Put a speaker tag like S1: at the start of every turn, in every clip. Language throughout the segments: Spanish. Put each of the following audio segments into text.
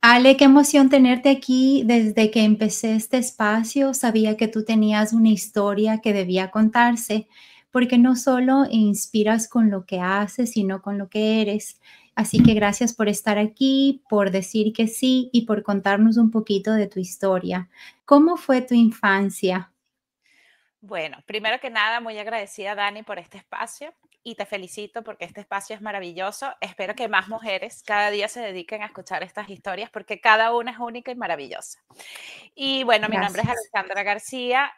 S1: Ale, qué emoción tenerte aquí. Desde que empecé este espacio, sabía que tú tenías una historia que debía contarse, porque no solo inspiras con lo que haces, sino con lo que eres. Así que gracias por estar aquí, por decir que sí y por contarnos un poquito de tu historia. ¿Cómo fue tu infancia?
S2: Bueno, primero que nada, muy agradecida, Dani, por este espacio y te felicito porque este espacio es maravilloso. Espero que más mujeres cada día se dediquen a escuchar estas historias porque cada una es única y maravillosa. Y bueno, mi nombre es
S1: Gracias.
S2: Alexandra García.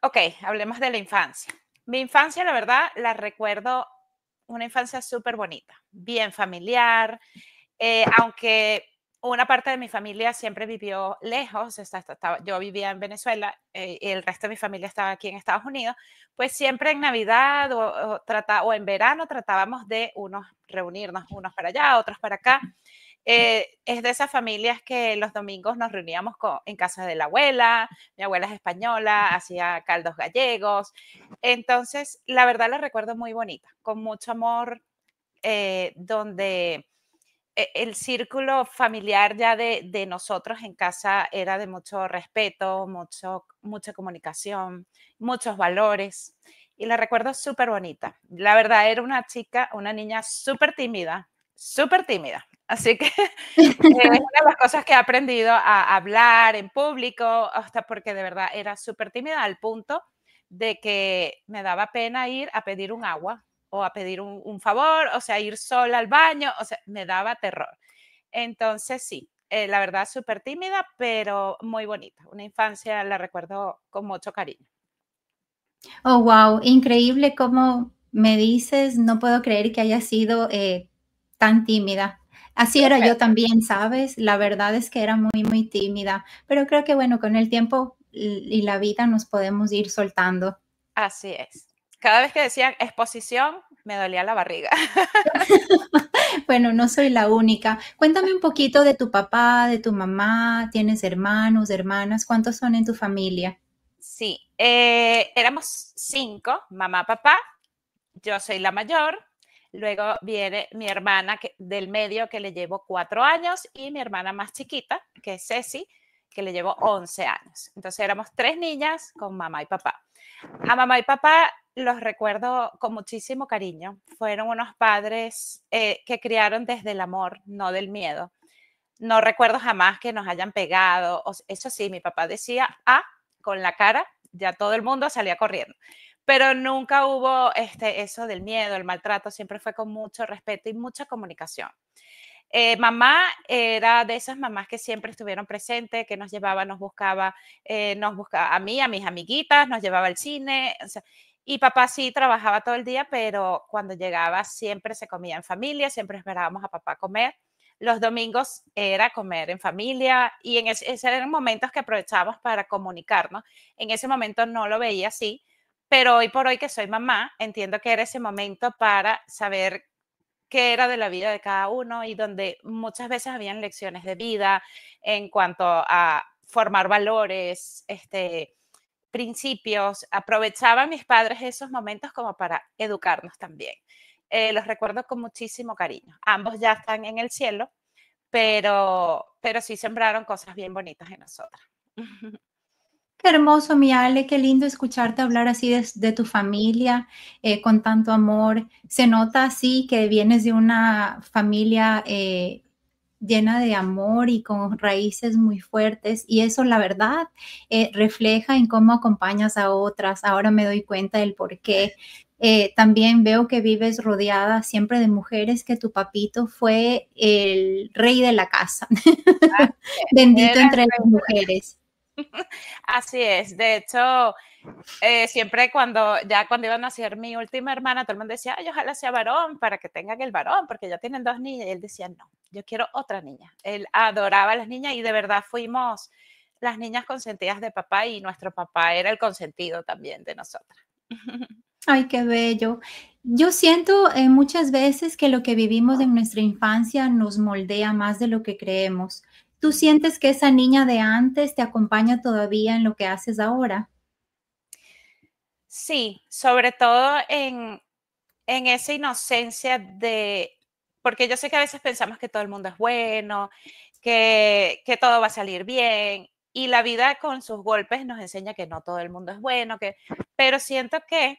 S2: Ok, hablemos de la infancia. Mi infancia, la verdad, la recuerdo una infancia súper bonita, bien familiar, aunque una parte de mi familia siempre vivió lejos, yo vivía en Venezuela y el resto de mi familia estaba aquí en Estados Unidos, pues siempre en Navidad o en verano tratábamos de unos reunirnos, unos para allá, otros para acá. Es de esas familias que los domingos nos reuníamos en casa de la abuela, mi abuela es española, hacía caldos gallegos, entonces la verdad la recuerdo muy bonita, con mucho amor, donde el círculo familiar ya de nosotros en casa era de mucho respeto, mucha comunicación, muchos valores. Y la recuerdo súper bonita. La verdad, era una chica, una niña súper tímida, súper tímida. Así que es una de las cosas que he aprendido a hablar en público, hasta porque de verdad era súper tímida al punto de que me daba pena ir a pedir un agua o a pedir un favor, o sea, ir sola al baño, o sea, me daba terror. Entonces, sí, la verdad, súper tímida, pero muy bonita. Una infancia la recuerdo con mucho cariño.
S1: Oh, wow, increíble cómo me dices, no puedo creer que haya sido tan tímida. Así era
S2: Súper,
S1: yo también, ¿sabes? La verdad es que era muy, muy tímida, pero creo que bueno, con el tiempo y la vida nos podemos ir soltando.
S2: así es. Cada vez que decían exposición, me dolía la barriga.
S1: Bueno, no soy la única. Cuéntame un poquito de tu papá, de tu mamá, ¿tienes hermanos, hermanas? ¿Cuántos son en tu familia?
S2: Sí, éramos 5, mamá, papá, yo soy la mayor, luego viene mi hermana del medio que le llevo 4 años y mi hermana más chiquita, que es Ceci, que le llevo 11 años. Entonces éramos 3 niñas con mamá y papá. A mamá y papá los recuerdo con muchísimo cariño. Fueron unos padres que criaron desde el amor, no del miedo. No recuerdo jamás que nos hayan pegado. Eso sí, mi papá decía con la cara, ya todo el mundo salía corriendo. Pero nunca hubo eso del miedo, el maltrato, siempre fue con mucho respeto y mucha comunicación. Mamá era de esas mamás que siempre estuvieron presentes, que nos llevaba, nos buscaba a mí, a mis amiguitas, nos llevaba al cine. O sea, y papá sí trabajaba todo el día, pero cuando llegaba siempre se comía en familia, siempre esperábamos a papá comer. Los domingos era comer en familia y esos eran momentos que aprovechábamos para comunicarnos. En ese momento no lo veía así, pero hoy por hoy que soy mamá, entiendo que era ese momento para saber qué era de la vida de cada uno y donde muchas veces habían lecciones de vida en cuanto a formar valores, principios. Aprovechaban mis padres esos momentos como para educarnos también. Los recuerdo con muchísimo cariño. Ambos ya están en el cielo, pero sí sembraron cosas bien bonitas en nosotras.
S1: Qué hermoso, mi Ale, qué lindo escucharte hablar así de tu familia, con tanto amor. Se nota así que vienes de una familia llena de amor y con raíces muy fuertes y eso, la verdad, refleja en cómo acompañas a otras. Ahora me doy cuenta del por qué. También veo que vives rodeada siempre de mujeres, que tu papito fue el rey de la casa. Bendito
S2: Era
S1: entre las mujeres.
S2: Así es. De hecho, siempre cuando iban a nacer mi última hermana, todo el mundo decía, ay, ojalá sea varón para que tengan el varón, porque ya tienen 2 niñas. Y él decía, no, yo quiero otra niña. Él adoraba a las niñas y de verdad fuimos las niñas consentidas de papá y nuestro papá era el consentido también de nosotras.
S1: Ay, qué bello. Yo siento, muchas veces que lo que vivimos en nuestra infancia nos moldea más de lo que creemos. ¿Tú sientes que esa niña de antes te acompaña todavía en lo que haces ahora?
S2: Sí, sobre todo en esa inocencia porque yo sé que a veces pensamos que todo el mundo es bueno, que todo va a salir bien, y la vida con sus golpes nos enseña que no todo el mundo es bueno, pero siento que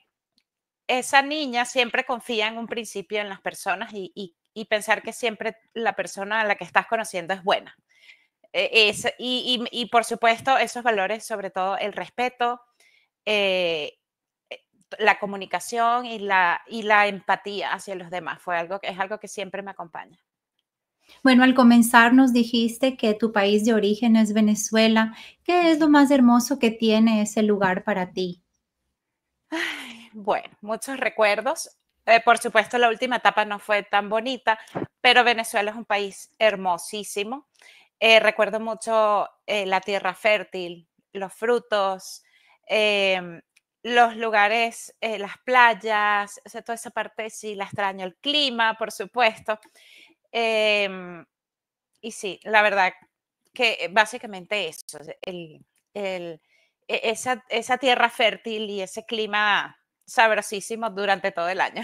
S2: esa niña siempre confía en un principio en las personas y pensar que siempre la persona a la que estás conociendo es buena. Y por supuesto, esos valores, sobre todo el respeto, eh, eh, la comunicación y la empatía hacia los demás, es algo que siempre me acompaña.
S1: Bueno, al comenzar nos dijiste que tu país de origen es Venezuela. ¿Qué es lo más hermoso que tiene ese lugar para ti?
S2: Bueno, muchos recuerdos. Por supuesto, la última etapa no fue tan bonita, pero Venezuela es un país hermosísimo. Recuerdo mucho la tierra fértil, los frutos, em, los lugares, las playas, o sea, toda esa parte sí la extraño, el clima, por supuesto. Em, y sí, la verdad que básicamente eso, el, esa tierra fértil y ese clima sabrosísimo durante todo el año.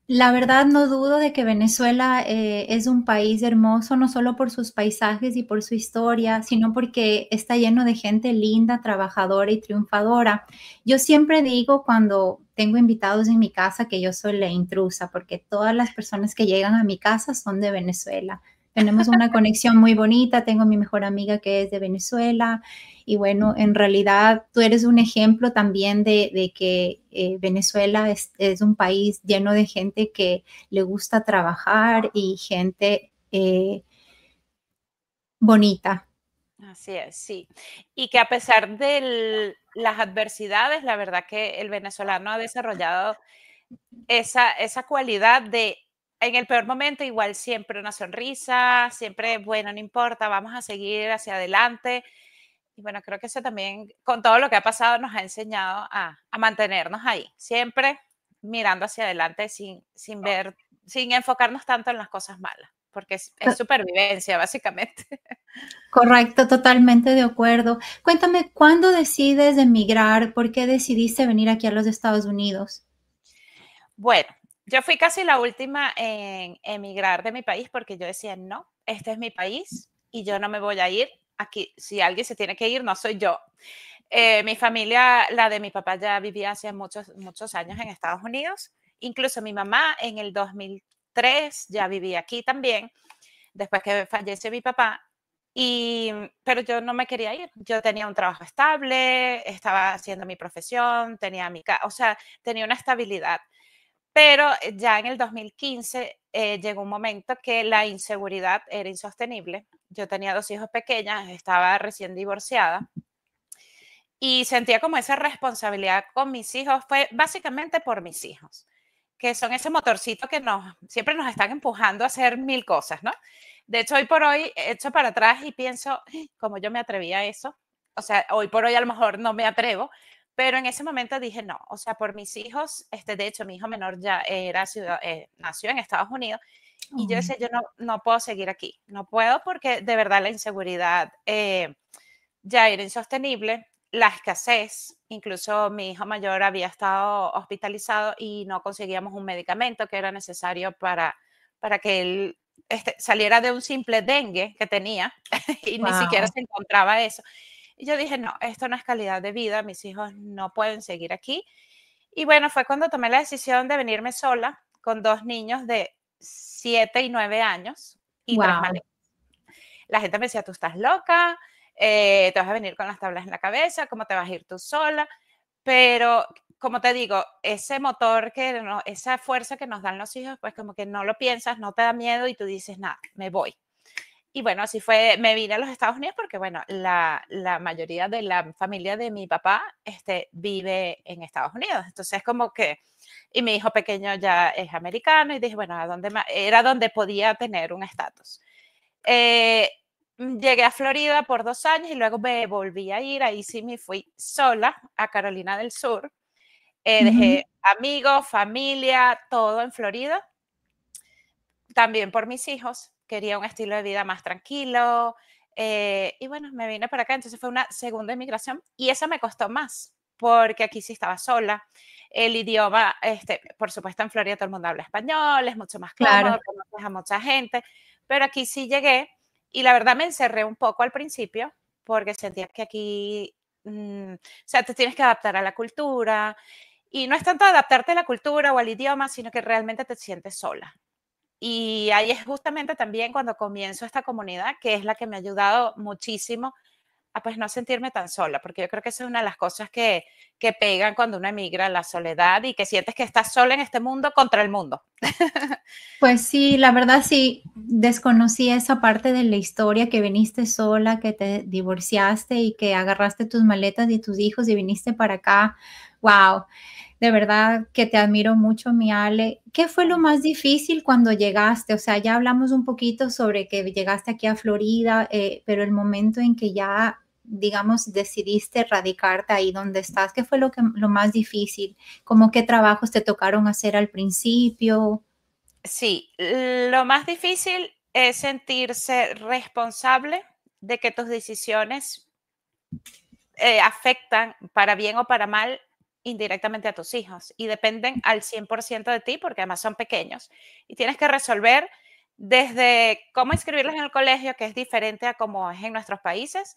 S1: La verdad no dudo de que Venezuela es un país hermoso, no solo por sus paisajes y por su historia, sino porque está lleno de gente linda, trabajadora y triunfadora. Yo siempre digo cuando tengo invitados en mi casa que yo soy la intrusa, porque todas las personas que llegan a mi casa son de Venezuela. Tenemos una conexión muy bonita, tengo mi mejor amiga que es de Venezuela y bueno, en realidad tú eres un ejemplo también de que Venezuela es un país lleno de gente que le gusta trabajar y gente bonita.
S2: Así es, sí. Y que a pesar de las adversidades, la verdad que el venezolano ha desarrollado esa cualidad de, en el peor momento, igual siempre una sonrisa, siempre, bueno, no importa, vamos a seguir hacia adelante. Y bueno, creo que eso también, con todo lo que ha pasado, nos ha enseñado a mantenernos ahí, siempre mirando hacia adelante sin ver, sin enfocarnos tanto en las cosas malas, porque es supervivencia, básicamente.
S1: Correcto, totalmente de acuerdo. Cuéntame, ¿cuándo decides emigrar? ¿Por qué decidiste venir aquí a los Estados Unidos?
S2: Bueno, yo fui casi la última en emigrar de mi país porque yo decía, no, este es mi país y yo no me voy a ir. Aquí, si alguien se tiene que ir, no soy yo. Mi familia, la de mi papá, ya vivía hace muchos, muchos años en Estados Unidos. Incluso mi mamá en el 2003 ya vivía aquí también, después que falleció mi papá. Pero yo no me quería ir. Yo tenía un trabajo estable, estaba haciendo mi profesión, tenía o sea, tenía una estabilidad. Pero ya en el 2015 llegó un momento que la inseguridad era insostenible. Yo tenía 2 hijos pequeñas, estaba recién divorciada y sentía como esa responsabilidad con mis hijos. Fue básicamente por mis hijos, que son ese motorcito que siempre nos están empujando a hacer mil cosas, ¿no? De hecho, hoy por hoy echo para atrás y pienso, como yo me atreví a eso. O sea, hoy por hoy a lo mejor no me atrevo, pero en ese momento dije, no, o sea, por mis hijos, de hecho, mi hijo menor ya nació en Estados Unidos, y yo
S1: Oh,
S2: decía, yo no puedo seguir aquí, no puedo porque de verdad la inseguridad ya era insostenible, la escasez, incluso mi hijo mayor había estado hospitalizado y no conseguíamos un medicamento que era necesario para que él saliera de un simple dengue que tenía y ni siquiera
S1: wow.
S2: se encontraba eso. Y yo dije, no, esto no es calidad de vida, mis hijos no pueden seguir aquí. Y bueno, fue cuando tomé la decisión de venirme sola con 2 niños de 7 y 9 años y 3 maletas.
S1: Wow.
S2: La gente me decía, tú estás loca, te vas a venir con las tablas en la cabeza, ¿cómo te vas a ir tú sola? Pero, como te digo, ese motor esa fuerza que nos dan los hijos, pues como que no lo piensas, no te da miedo y tú dices, nada, me voy. Y bueno, así fue, me vine a los Estados Unidos porque, bueno, la mayoría de la familia de mi papá vive en Estados Unidos. Entonces, como que, y mi hijo pequeño ya es americano y dije, bueno, era donde podía tener un estatus. Eh, Llegué a Florida por 2 años y luego me volví a ir, ahí sí me fui sola a Carolina del Sur.
S1: Ujú.
S2: Dejé amigos, familia, todo en Florida, también por mis hijos. Quería un estilo de vida más tranquilo y bueno, me vine para acá. Entonces fue una segunda inmigración y esa me costó más porque aquí sí estaba sola. El idioma, por supuesto, en Florida todo el mundo habla español, es mucho más
S1: Claro.
S2: cómodo, conoces a mucha gente, pero aquí sí llegué y la verdad me encerré un poco al principio porque sentía que aquí, o sea, te tienes que adaptar a la cultura y no es tanto adaptarte a la cultura o al idioma, sino que realmente te sientes sola. Y ahí es justamente también cuando comienzo esta comunidad, que es la que me ha ayudado muchísimo a pues no sentirme tan sola, porque yo creo que esa es una de las cosas que pegan cuando uno emigra, la soledad y que sientes que estás sola en este mundo contra el mundo.
S1: Pues sí, la verdad sí, desconocí esa parte de la historia, que viniste sola, que te divorciaste y que agarraste tus maletas y tus hijos y viniste para acá. Wow, de verdad que te admiro mucho, mi Ale. ¿Qué fue lo más difícil cuando llegaste? O sea, ya hablamos un poquito sobre que llegaste aquí a Florida, pero el momento en que ya, digamos, decidiste radicarte ahí donde estás, ¿qué fue lo más difícil? ¿Cómo qué trabajos te tocaron hacer al principio?
S2: Sí, lo más difícil es sentirse responsable de que tus decisiones afectan para bien o para mal indirectamente a tus hijos y dependen al 100% de ti porque además son pequeños y tienes que resolver desde cómo inscribirlos en el colegio, que es diferente a cómo es en nuestros países,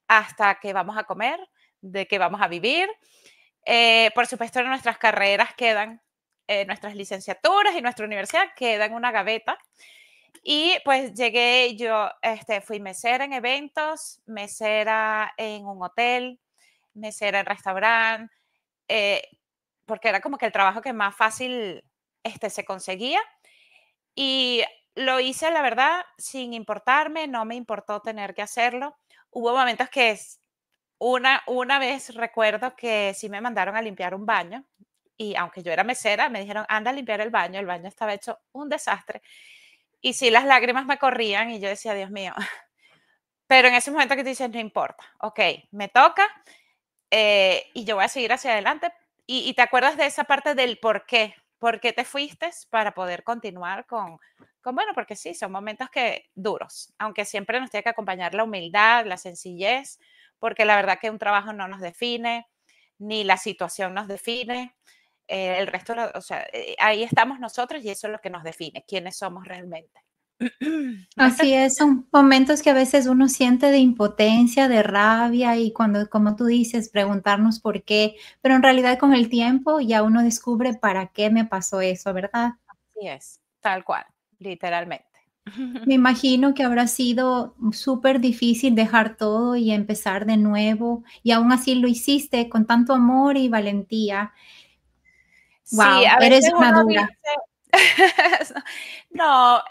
S2: hasta qué vamos a comer, de qué vamos a vivir. Por supuesto, nuestras carreras quedan, nuestras licenciaturas y nuestra universidad quedan en una gaveta. Y pues llegué, yo fui mesera en eventos, mesera en un hotel, mesera en restaurante, eh, porque era como que el trabajo que más fácil se conseguía. Y lo hice, la verdad, sin importarme, no me importó tener que hacerlo. Hubo momentos que una vez recuerdo que sí me mandaron a limpiar un baño y aunque yo era mesera, me dijeron, anda a limpiar el baño estaba hecho un desastre. Y sí, las lágrimas me corrían y yo decía, Dios mío, pero en ese momento que te dices, no importa, ok, me toca y yo voy a seguir hacia adelante. Y te acuerdas de esa parte del por qué te fuiste para poder continuar bueno, porque sí, son momentos que duros, aunque siempre nos tiene que acompañar la humildad, la sencillez, porque la verdad que un trabajo no nos define, ni la situación nos define, el resto, o sea, ahí estamos nosotros y eso es lo que nos define, quiénes somos realmente.
S1: Así es, son momentos que a veces uno siente de impotencia, de rabia y cuando, como tú dices, preguntarnos por qué, pero en realidad con el tiempo ya uno descubre para qué me pasó eso, ¿verdad?
S2: Así es, tal cual, literalmente.
S1: Me imagino que habrá sido súper difícil dejar todo y empezar de nuevo y aún así lo hiciste con tanto amor y valentía.
S2: Sí,
S1: Wow,
S2: a
S1: eres
S2: veces
S1: una
S2: uno
S1: dura.
S2: dice, no,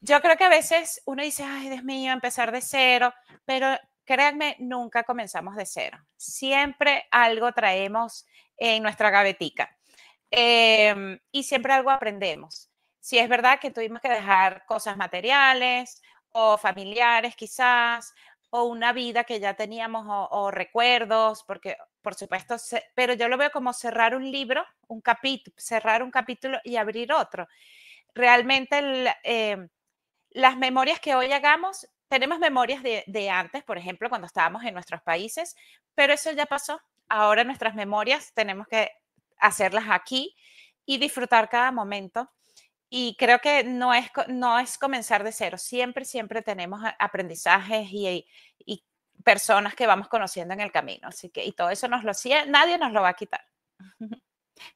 S2: yo creo que a veces uno dice, ay, Dios mío, empezar de cero, pero créanme, nunca comenzamos de cero. Siempre algo traemos en nuestra gavetica y siempre algo aprendemos. Si es verdad que tuvimos que dejar cosas materiales o familiares quizás, o una vida que ya teníamos o recuerdos, porque por supuesto, pero yo lo veo como cerrar un libro, un capítulo, cerrar un capítulo y abrir otro. Realmente las memorias que hoy hagamos, tenemos memorias de antes, por ejemplo, cuando estábamos en nuestros países, pero eso ya pasó. Ahora nuestras memorias tenemos que hacerlas aquí y disfrutar cada momento. Y creo que no es comenzar de cero. Siempre, siempre tenemos aprendizajes y personas que vamos conociendo en el camino. Así que, y todo eso nadie nos lo va a quitar.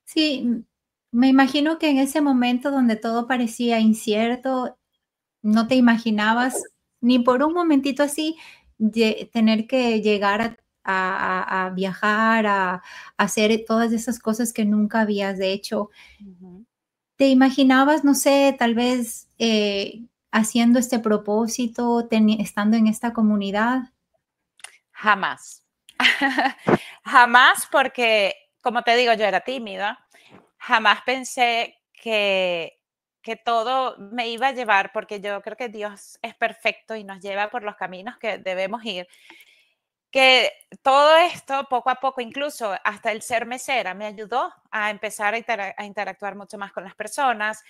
S1: Sí, me imagino que en ese momento donde todo parecía incierto, no te imaginabas ni por un momentito así tener que llegar a viajar, a hacer todas esas cosas que nunca habías hecho.
S2: Ujú.
S1: ¿Te imaginabas, no sé, tal vez haciendo este propósito, estando en esta comunidad?
S2: Jamás. Jamás porque, como te digo, yo era tímida. Jamás pensé que todo me iba a llevar, porque yo creo que Dios es perfecto y nos lleva por los caminos que debemos ir. Que todo esto, poco a poco, incluso hasta el ser mesera, me ayudó a empezar a interactuar mucho más con las personas.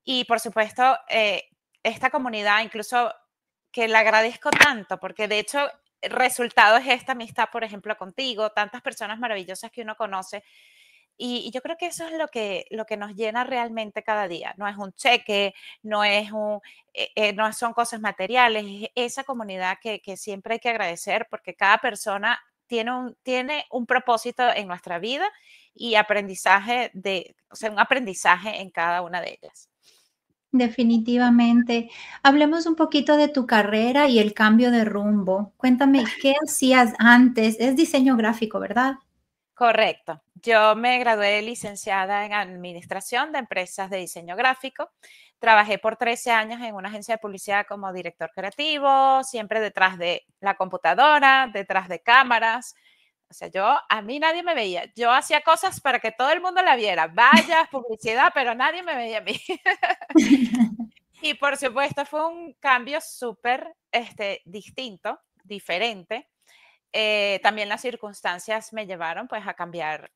S2: Y por supuesto, esta comunidad, incluso que la agradezco tanto, porque de hecho el resultado es esta amistad, por ejemplo, contigo, tantas personas maravillosas que uno conoce. Y yo creo que eso es lo que nos llena realmente cada día. No es un cheque, no, es no son cosas materiales, es esa comunidad que siempre hay que agradecer porque cada persona tiene un propósito en nuestra vida y aprendizaje o sea, un aprendizaje en cada una de ellas.
S1: Definitivamente. Hablemos un poquito de tu carrera y el cambio de rumbo. Cuéntame, ¿qué hacías antes? Es diseño gráfico, ¿verdad?
S2: Correcto. Yo me gradué licenciada en Administración de Empresas de Diseño Gráfico. Trabajé por 13 años en una agencia de publicidad como director creativo, siempre detrás de la computadora, detrás de cámaras. O sea, a mí nadie me veía. Yo hacía cosas para que todo el mundo la viera. Vallas, publicidad, pero nadie me veía a mí. Y por supuesto fue un cambio súper distinto, diferente. También las circunstancias me llevaron pues a cambiar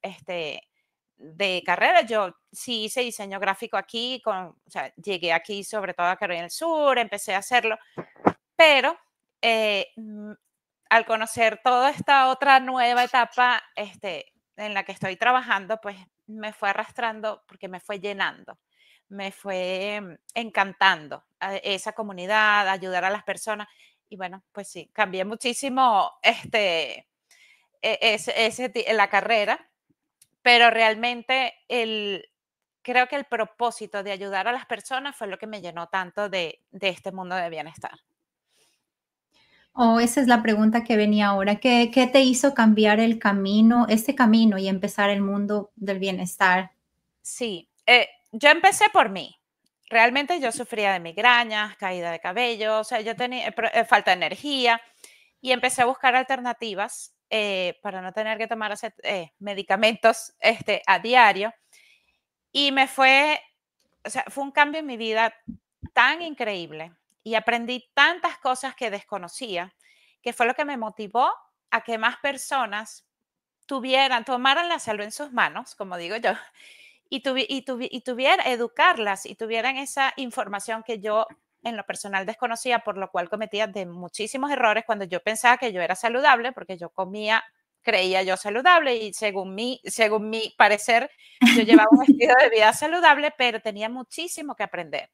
S2: de carrera. Yo sí hice diseño gráfico aquí, o sea, llegué aquí sobre todo a Carolina del Sur, empecé a hacerlo, pero al conocer toda esta otra nueva etapa en la que estoy trabajando, pues me fue arrastrando porque me fue llenando, me fue encantando esa comunidad, ayudar a las personas. Y bueno, pues sí, cambié muchísimo la carrera, pero realmente creo que el propósito de ayudar a las personas fue lo que me llenó tanto de este mundo de bienestar.
S1: Oh, esa es la pregunta que venía ahora. ¿Qué te hizo cambiar el camino, este camino y empezar el mundo del bienestar?
S2: Sí, yo empecé por mí. Realmente yo sufría de migrañas, caída de cabello, o sea, yo tenía falta de energía y empecé a buscar alternativas para no tener que tomar medicamentos a diario. Y o sea, fue un cambio en mi vida tan increíble y aprendí tantas cosas que desconocía, que fue lo que me motivó a que más personas tomaran la salud en sus manos, como digo yo, y tuviera, educarlas y tuvieran esa información que yo en lo personal desconocía, por lo cual cometía de muchísimos errores cuando yo pensaba que yo era saludable, porque yo creía yo saludable y según mi parecer, yo llevaba un estilo de vida saludable, pero tenía muchísimo que aprender.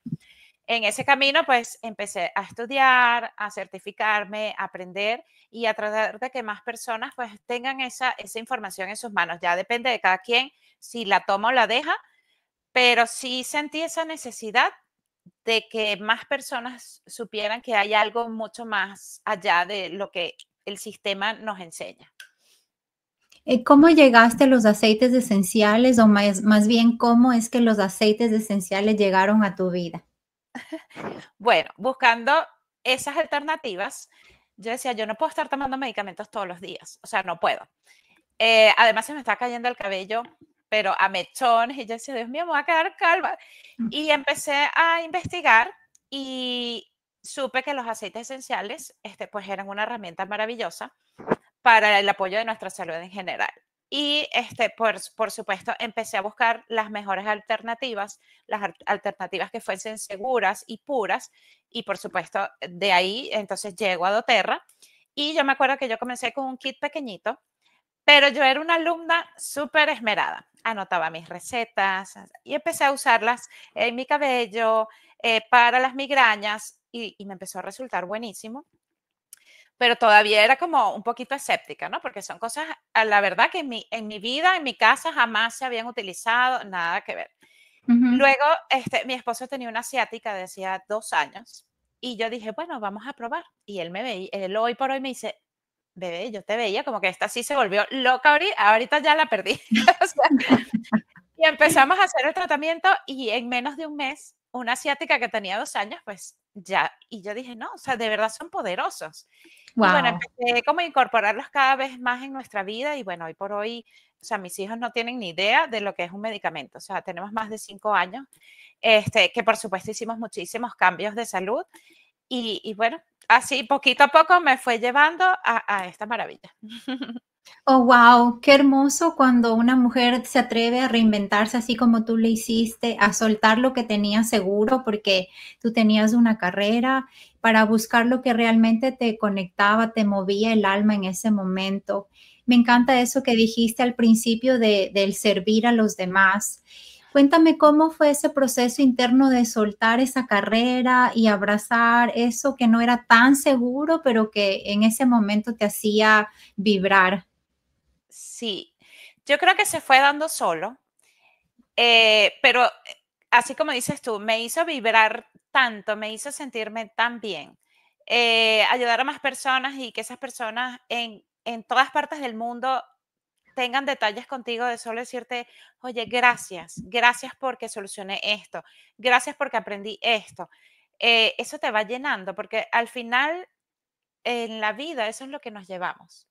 S2: En ese camino, pues empecé a estudiar, a certificarme, a aprender y a tratar de que más personas pues tengan esa información en sus manos. Ya depende de cada quien si la toma o la deja, pero sí sentí esa necesidad de que más personas supieran que hay algo mucho más allá de lo que el sistema nos enseña.
S1: ¿Cómo llegaste a los aceites esenciales o más bien cómo es que los aceites esenciales llegaron a tu vida?
S2: Bueno, buscando esas alternativas, yo decía, yo no puedo estar tomando medicamentos todos los días, o sea, no puedo. Además, se me está cayendo el cabello, pero a mechones, y yo decía, Dios mío, me voy a quedar calva. Y empecé a investigar y supe que los aceites esenciales, pues eran una herramienta maravillosa para el apoyo de nuestra salud en general. Y por supuesto, empecé a buscar las mejores alternativas, las alternativas que fuesen seguras y puras. Y por supuesto, de ahí entonces llego a doTERRA. Y yo me acuerdo que yo comencé con un kit pequeñito, pero yo era una alumna súper esmerada. Anotaba mis recetas y empecé a usarlas en mi cabello, para las migrañas y me empezó a resultar buenísimo. Pero todavía era como un poquito escéptica, ¿no? Porque son cosas, la verdad que en mi vida, en mi casa, jamás se habían utilizado, nada que ver.
S1: Ujú.
S2: Luego, mi esposo tenía una asiática de hacía 2 años y yo dije, bueno, vamos a probar. Y él me veía, él hoy por hoy me dice, bebé, yo te veía como que esta sí se volvió loca ahorita ya la perdí. O sea, y empezamos a hacer el tratamiento y en menos de un mes, una asiática que tenía 2 años, pues ya, y yo dije, no, o sea, de verdad son poderosos. Y bueno,
S1: Wow.
S2: empecé como a incorporarlos cada vez más en nuestra vida y bueno, hoy por hoy, o sea, mis hijos no tienen ni idea de lo que es un medicamento, o sea, tenemos más de 5 años, que por supuesto hicimos muchísimos cambios de salud y bueno, así poquito a poco me fue llevando a esta maravilla.
S1: Oh, wow, qué hermoso cuando una mujer se atreve a reinventarse así como tú le hiciste, a soltar lo que tenía seguro, porque tú tenías una carrera, para buscar lo que realmente te conectaba, te movía el alma en ese momento. Me encanta eso que dijiste al principio del servir a los demás. Cuéntame cómo fue ese proceso interno de soltar esa carrera y abrazar eso que no era tan seguro, pero que en ese momento te hacía vibrar.
S2: Sí, yo creo que se fue dando solo, pero así como dices tú, me hizo vibrar tanto, me hizo sentirme tan bien, ayudar a más personas y que esas personas en todas partes del mundo tengan detalles contigo de solo decirte, oye, gracias, gracias porque solucioné esto, gracias porque aprendí esto. Eso te va llenando, porque al final en la vida eso es lo que nos llevamos.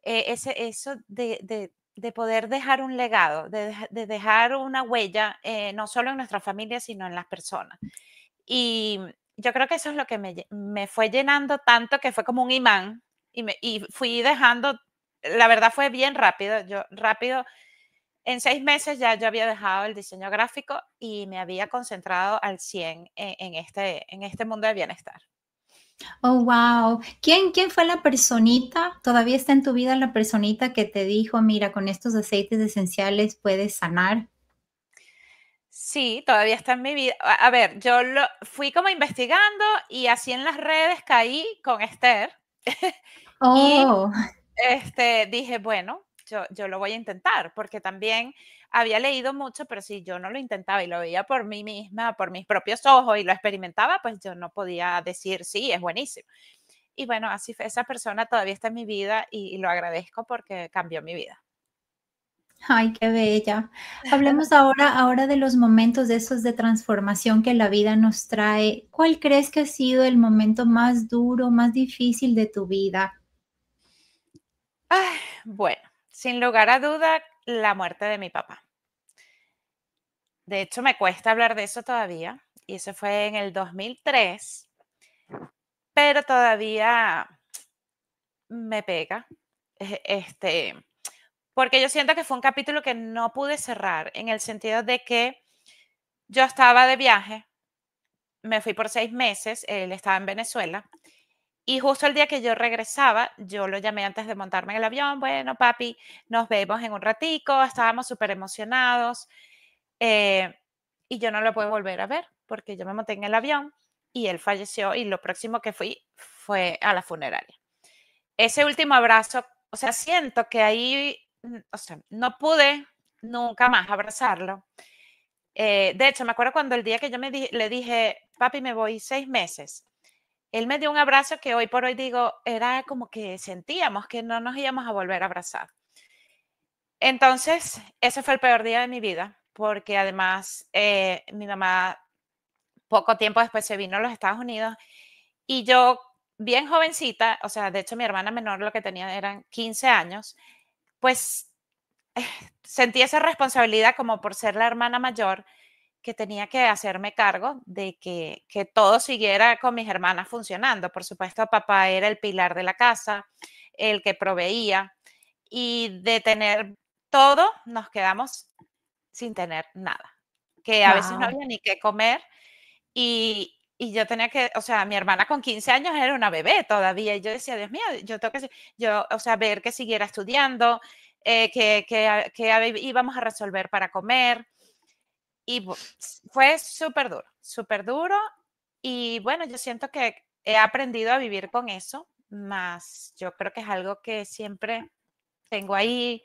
S2: Eso de poder dejar un legado, de dejar una huella, no solo en nuestra familia, sino en las personas. Y yo creo que eso es lo que me fue llenando tanto que fue como un imán y fui dejando, la verdad fue bien rápido, yo rápido, en 6 meses ya yo había dejado el diseño gráfico y me había concentrado al 100 en este mundo de bienestar.
S1: Oh, wow. ¿Quién fue la personita? ¿Todavía está en tu vida la personita que te dijo: "Mira, con estos aceites esenciales puedes sanar"?
S2: Sí, todavía está en mi vida. A ver, yo lo fui como investigando y así en las redes caí con Esther y,
S1: Oh,
S2: dije: "Bueno, yo lo voy a intentar", porque también había leído mucho, pero si yo no lo intentaba y lo veía por mí misma, por mis propios ojos y lo experimentaba, pues yo no podía decir: "Sí, es buenísimo". Y bueno, así fue, esa persona todavía está en mi vida y lo agradezco porque cambió mi vida.
S1: ay, qué bella. Hablemos ahora de los momentos de esos de transformación que la vida nos trae. ¿Cuál crees que ha sido el momento más duro, más difícil de tu vida?
S2: Ay, bueno, sin lugar a duda, la muerte de mi papá. De hecho, me cuesta hablar de eso todavía, y eso fue en el 2003, pero todavía me pega, porque yo siento que fue un capítulo que no pude cerrar, en el sentido de que yo estaba de viaje, me fui por 6 meses, él estaba en Venezuela, y justo el día que yo regresaba, yo lo llamé antes de montarme en el avión, bueno, papi, nos vemos en un ratico, estábamos súper emocionados. Eh, y yo no lo puedo volver a ver porque yo me monté en el avión y él falleció y lo próximo que fui fue a la funeraria. Ese último abrazo, o sea, siento que ahí, o sea, no pude nunca más abrazarlo. De hecho, me acuerdo cuando el día que yo le dije, papi, me voy 6 meses, él me dio un abrazo que hoy por hoy digo, era como que sentíamos que no nos íbamos a volver a abrazar. Entonces, ese fue el peor día de mi vida, porque además mi mamá poco tiempo después se vino a los Estados Unidos y yo, bien jovencita, o sea, de hecho mi hermana menor lo que tenía eran 15 años, pues sentí esa responsabilidad como por ser la hermana mayor que tenía que hacerme cargo de que todo siguiera con mis hermanas funcionando. Por supuesto, papá era el pilar de la casa, el que proveía y de tener todo, nos quedamos sin tener nada, que a veces no
S1: Wow.
S2: había ni qué comer y yo tenía que, o sea, mi hermana con 15 años era una bebé todavía y yo decía, Dios mío, yo tengo que, yo, o sea, ver que siguiera estudiando, que íbamos a resolver para comer y fue súper duro y bueno, yo siento que he aprendido a vivir con eso, más yo creo que es algo que siempre tengo ahí,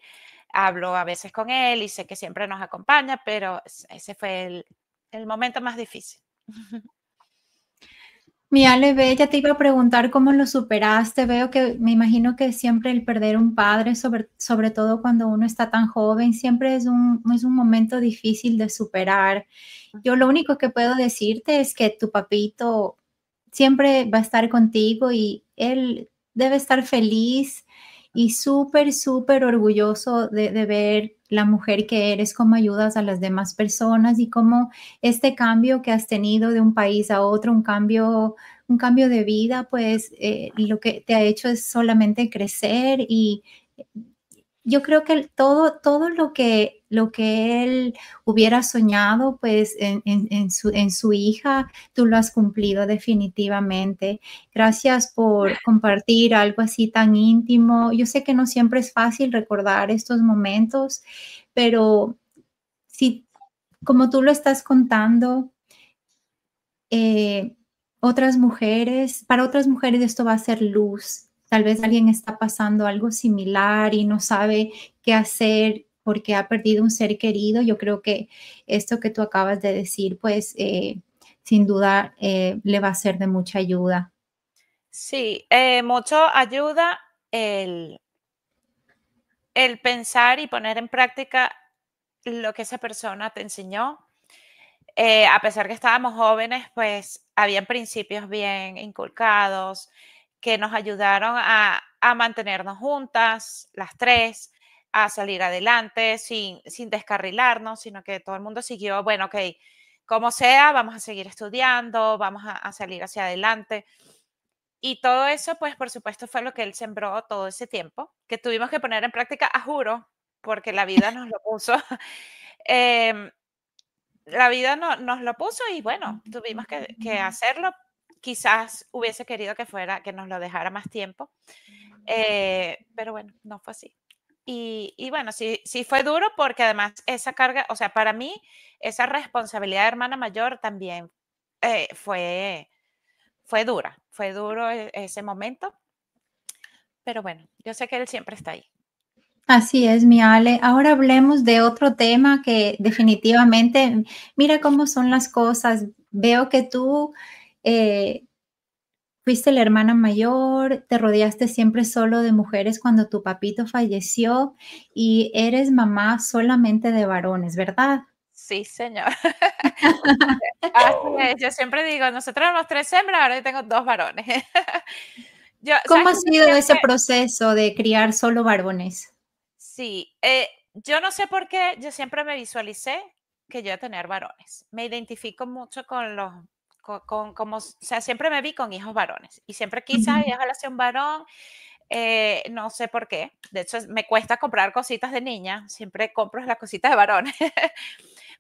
S2: hablo a veces con él y sé que siempre nos acompaña, pero ese fue el momento más difícil.
S1: Mi Ale, ve, ya te iba a preguntar cómo lo superaste. Veo que me imagino que siempre el perder un padre, sobre todo cuando uno está tan joven, siempre es un momento difícil de superar. Yo lo único que puedo decirte es que tu papito siempre va a estar contigo y él debe estar feliz y súper, súper orgulloso de ver la mujer que eres, cómo ayudas a las demás personas y cómo este cambio que has tenido de un país a otro, un cambio de vida, pues lo que te ha hecho es solamente crecer y Yo creo que todo lo que él hubiera soñado, pues, en su hija, tú lo has cumplido definitivamente. Gracias por compartir algo así tan íntimo. Yo sé que no siempre es fácil recordar estos momentos, pero si, como tú lo estás contando, eh, para otras mujeres esto va a ser luz. Tal vez alguien está pasando algo similar y no sabe qué hacer porque ha perdido un ser querido. Yo creo que esto que tú acabas de decir, pues sin duda le va a ser de mucha ayuda.
S2: Sí, mucho ayuda el, el pensar y poner en práctica lo que esa persona te enseñó. A pesar que estábamos jóvenes, pues habían principios bien inculcados que nos ayudaron a mantenernos juntas, las tres, a salir adelante sin descarrilarnos, sino que todo el mundo siguió, bueno, ok, como sea, vamos a seguir estudiando, vamos a salir hacia adelante. Y todo eso, pues, por supuesto, fue lo que él sembró todo ese tiempo, que tuvimos que poner en práctica, a juro, porque la vida nos lo puso. Em, la vida nos lo puso y bueno, tuvimos que hacerlo. Quizás hubiese querido que fuera, que nos lo dejara más tiempo, pero bueno, no fue así. Y bueno, sí, sí fue duro porque además esa carga, o sea, para mí, esa responsabilidad de hermana mayor también fue, fue duro ese momento, pero bueno, yo sé que él siempre está ahí.
S1: Así es, mi Ale. Ahora hablemos de otro tema que definitivamente, mira cómo son las cosas. Veo que tú eh, fuiste la hermana mayor, te rodeaste siempre solo de mujeres cuando tu papito falleció y eres mamá solamente de varones, ¿verdad?
S2: Sí, señor. Así es, yo siempre digo, nosotros éramos 3 hembras, ahora yo tengo 2 varones. Yo,
S1: ¿Cómo
S2: ¿sabes
S1: ha
S2: que yo
S1: sido ese
S2: siempre?
S1: proceso de criar solo varones?
S2: Sí, yo no sé por qué, yo siempre me visualicé que yo iba a tener varones. Me identifico mucho con los, como, o sea, siempre me vi con hijos varones y siempre quise, ay,
S1: Ujú.
S2: ojalá sea un varón, no sé por qué. De hecho, me cuesta comprar cositas de niña, siempre compro las cositas de varones.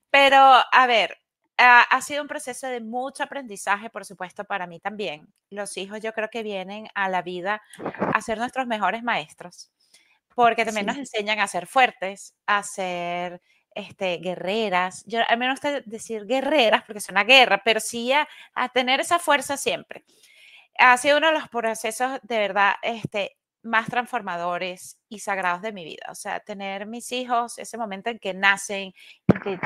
S2: Pero, a ver, ha sido un proceso de mucho aprendizaje, por supuesto, para mí también. Los hijos yo creo que vienen a la vida a ser nuestros mejores maestros, porque también nos
S1: Sí,
S2: enseñan a ser fuertes, a ser guerreras. Yo, a mí no me gusta decir guerreras porque es una guerra, pero sí a tener esa fuerza siempre. Ha sido uno de los procesos de verdad más transformadores y sagrados de mi vida. O sea, tener mis hijos, ese momento en que nacen, en que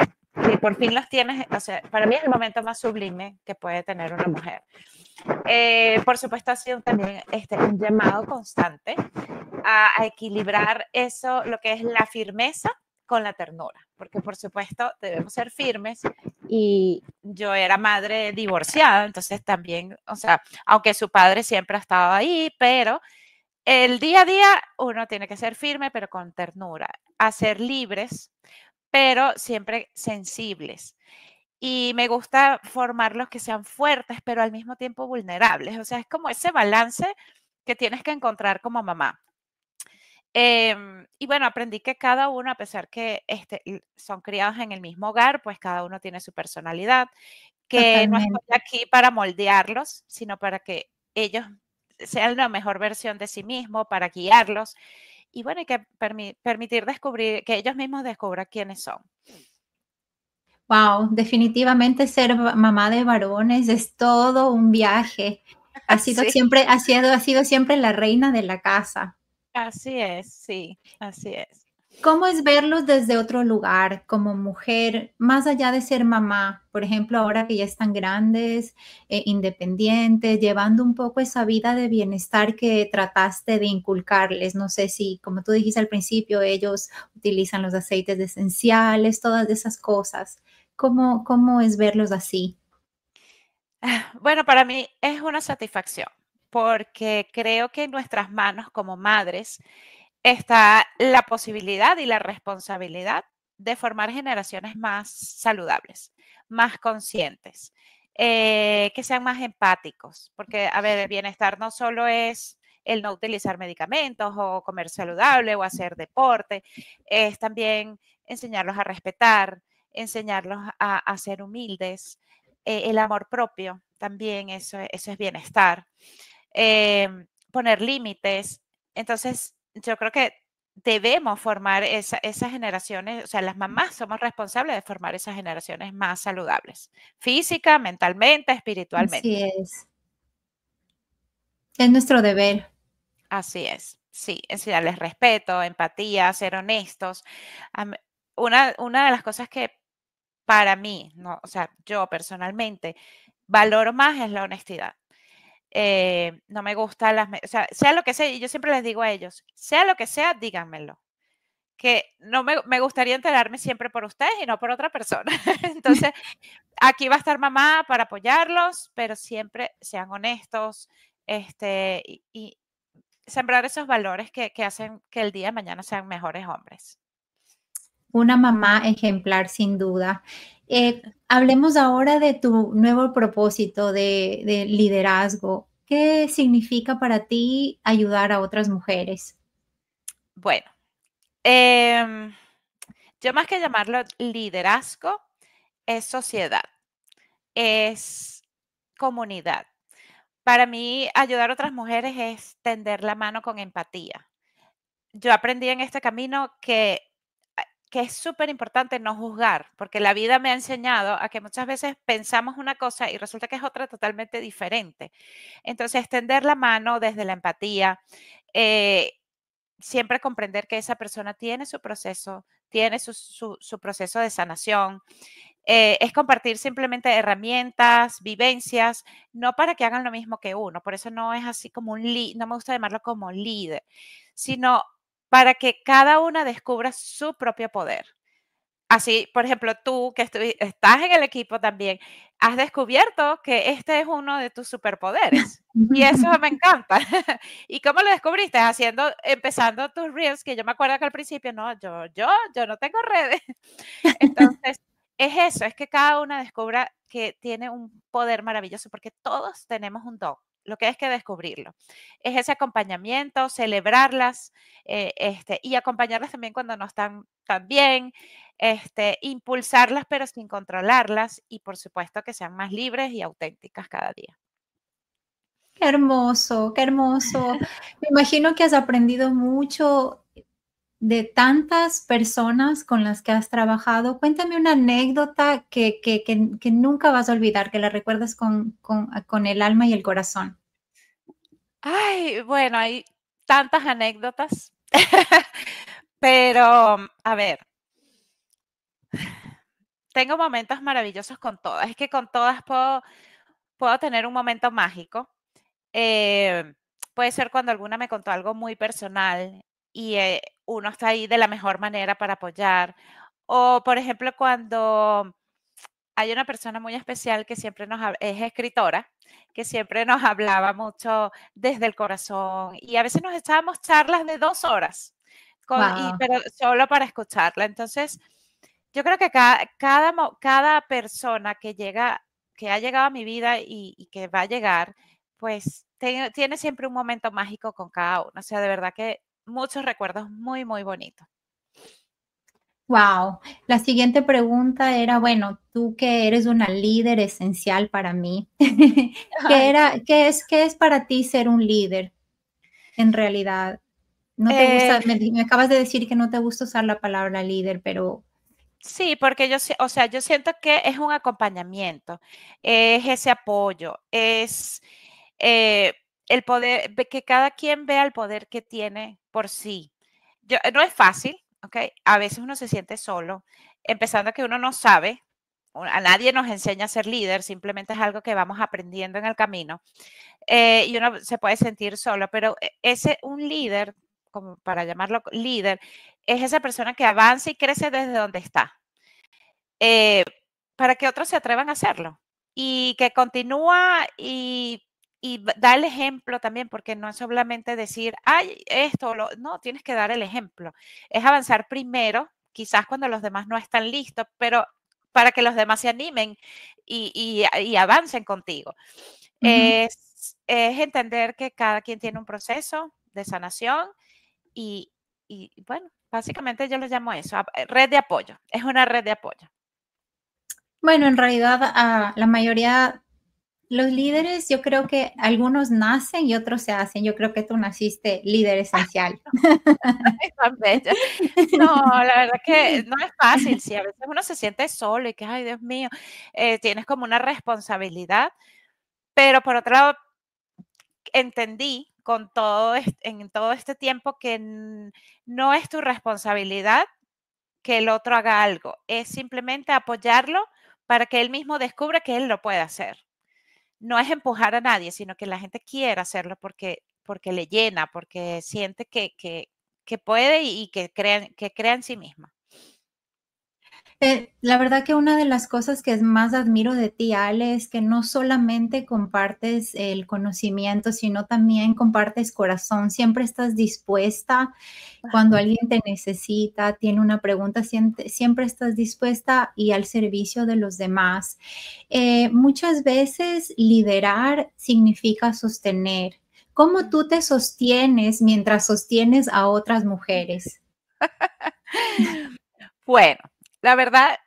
S2: por fin los tienes, o sea, para mí es el momento más sublime que puede tener una mujer. Por supuesto, ha sido también un llamado constante a equilibrar eso, lo que es la firmeza con la ternura, porque por supuesto debemos ser firmes y yo era madre divorciada, entonces también, o sea, aunque su padre siempre ha estado ahí, pero el día a día uno tiene que ser firme, pero con ternura, a ser libres, pero siempre sensibles. Y me gusta formarlos que sean fuertes, pero al mismo tiempo vulnerables. O sea, es como ese balance que tienes que encontrar como mamá. Y bueno, aprendí que cada uno, a pesar que son criados en el mismo hogar, pues cada uno tiene su personalidad, que no estoy
S1: totalmente.
S2: aquí para moldearlos, sino para que ellos sean la mejor versión de sí mismos, para guiarlos. Y bueno, hay que permitir descubrir, que ellos mismos descubran quiénes son.
S1: Wow, definitivamente ser mamá de varones es todo un viaje.
S2: Sí,
S1: Ha sido siempre la reina de la casa.
S2: así es, sí, así es.
S1: ¿Cómo es verlos desde otro lugar, como mujer, más allá de ser mamá? Por ejemplo, ahora que ya están grandes, independientes, llevando un poco esa vida de bienestar que trataste de inculcarles. No sé si, como tú dijiste al principio, ellos utilizan los aceites esenciales, todas esas cosas. ¿Cómo es verlos así?
S2: Bueno, para mí es una satisfacción, porque creo que en nuestras manos como madres está la posibilidad y la responsabilidad de formar generaciones más saludables, más conscientes, que sean más empáticos, porque, a ver, el bienestar no solo es el no utilizar medicamentos o comer saludable o hacer deporte. Es también enseñarlos a respetar, enseñarlos a ser humildes, el amor propio también, eso es bienestar. Poner límites. Entonces, yo creo que debemos formar esas generaciones, o sea, las mamás somos responsables de formar esas generaciones más saludables, física, mentalmente,
S1: Así
S2: espiritualmente.
S1: es. Es nuestro deber.
S2: Así es, sí, enseñarles respeto, empatía, ser honestos. Am- una de las cosas que para mí, no, o sea, yo personalmente valoro más es la honestidad. No me gusta o sea, sea lo que sea, y yo siempre les digo a ellos, sea lo que sea, díganmelo. Que no me gustaría enterarme siempre por ustedes y no por otra persona. Entonces, aquí va a estar mamá para apoyarlos, pero siempre sean honestos, y sembrar esos valores que hacen que el día de mañana sean mejores hombres.
S1: Una mamá ejemplar, sin duda. Hablemos ahora de tu nuevo propósito de liderazgo. ¿Qué significa para ti ayudar a otras mujeres?
S2: Bueno, em, yo más que llamarlo liderazgo, es sociedad, es comunidad. Para mí, ayudar a otras mujeres es tender la mano con empatía. Yo aprendí en este camino que es súper importante no juzgar, porque la vida me ha enseñado a que muchas veces pensamos una cosa y resulta que es otra totalmente diferente. Entonces, tender la mano desde la empatía, eh, siempre comprender que esa persona tiene su proceso, tiene su proceso de sanación, es compartir simplemente herramientas, vivencias, no para que hagan lo mismo que uno. Por eso no es así como no me gusta llamarlo como líder, sino para que cada una descubra su propio poder. Así, por ejemplo, tú que estás en el equipo también, has descubierto que este es uno de tus superpoderes. Y eso me encanta. ¿Y cómo lo descubriste? Empezando tus reels, que yo me acuerdo que al principio, no, yo no tengo redes. Entonces, es eso, es que cada una descubra que tiene un poder maravilloso, porque todos tenemos un don, lo que es que descubrirlo. Es ese acompañamiento, celebrarlas, y acompañarlas también cuando no están tan bien, impulsarlas pero sin controlarlas y por supuesto que sean más libres y auténticas cada día.
S1: Qué hermoso, qué hermoso. Me imagino que has aprendido mucho de tantas personas con las que has trabajado. Cuéntame una anécdota que nunca vas a olvidar, que la recuerdas con el alma y el corazón.
S2: Ay, bueno, hay tantas anécdotas, pero a ver, tengo momentos maravillosos con todas. Es que con todas puedo tener un momento mágico. Eh, Puede ser cuando alguna me contó algo muy personal y uno está ahí de la mejor manera para apoyar. O, por ejemplo, cuando hay una persona muy especial que siempre es escritora, que siempre nos hablaba mucho desde el corazón y a veces nos echábamos charlas de 2 horas,
S1: Wow.
S2: pero solo para escucharla. Entonces, yo creo que cada persona que ha llegado a mi vida y que va a llegar, pues tiene siempre un momento mágico con cada uno. O sea, de verdad que muchos recuerdos muy, muy bonitos.
S1: Wow. La siguiente pregunta era, bueno, tú que eres una líder esencial para mí,
S2: Ay,
S1: qué es para ti ser un líder en realidad? No te
S2: eh,
S1: gusta, me acabas de decir que no te gusta usar la palabra líder, pero
S2: sí, porque o sea, yo siento que es un acompañamiento, es ese apoyo, es eh, el poder, que cada quien vea el poder que tiene por sí. No es fácil, ¿ok? A veces uno se siente solo, empezando que uno no sabe, a nadie nos enseña a ser líder, simplemente es algo que vamos aprendiendo en el camino, y uno se puede sentir solo, pero un líder, como para llamarlo líder, es esa persona que avanza y crece desde donde está, eh, para que otros se atrevan a hacerlo y que continúa y da el ejemplo también, porque no es solamente decir, ay, no, tienes que dar el ejemplo. Es avanzar primero, quizás cuando los demás no están listos, pero para que los demás se animen y avancen contigo.
S1: ujú.
S2: es entender que cada quien tiene un proceso de sanación y, bueno, básicamente yo lo llamo eso, red de apoyo, es una red de apoyo.
S1: Bueno, en realidad, la mayoría, los líderes, yo creo que algunos nacen y otros se hacen. Yo creo que tú naciste líder esencial.
S2: Ay, tan bella. No, la verdad que no es fácil, sí, a veces uno se siente solo y que, ay, Dios mío, tienes como una responsabilidad, pero por otro lado, entendí con en todo este tiempo que no es tu responsabilidad que el otro haga algo, es simplemente apoyarlo para que él mismo descubra que él lo puede hacer. No es empujar a nadie, sino que la gente quiere hacerlo porque le llena, porque siente que puede y que crea en sí misma.
S1: La verdad que una de las cosas que más admiro de ti, Ale, es que no solamente compartes el conocimiento, sino también compartes corazón. Siempre estás dispuesta cuando alguien te necesita, tiene una pregunta, siempre estás dispuesta y al servicio de los demás. Muchas veces liderar significa sostener. ¿Cómo tú te sostienes mientras sostienes a otras mujeres?
S2: Bueno, la verdad,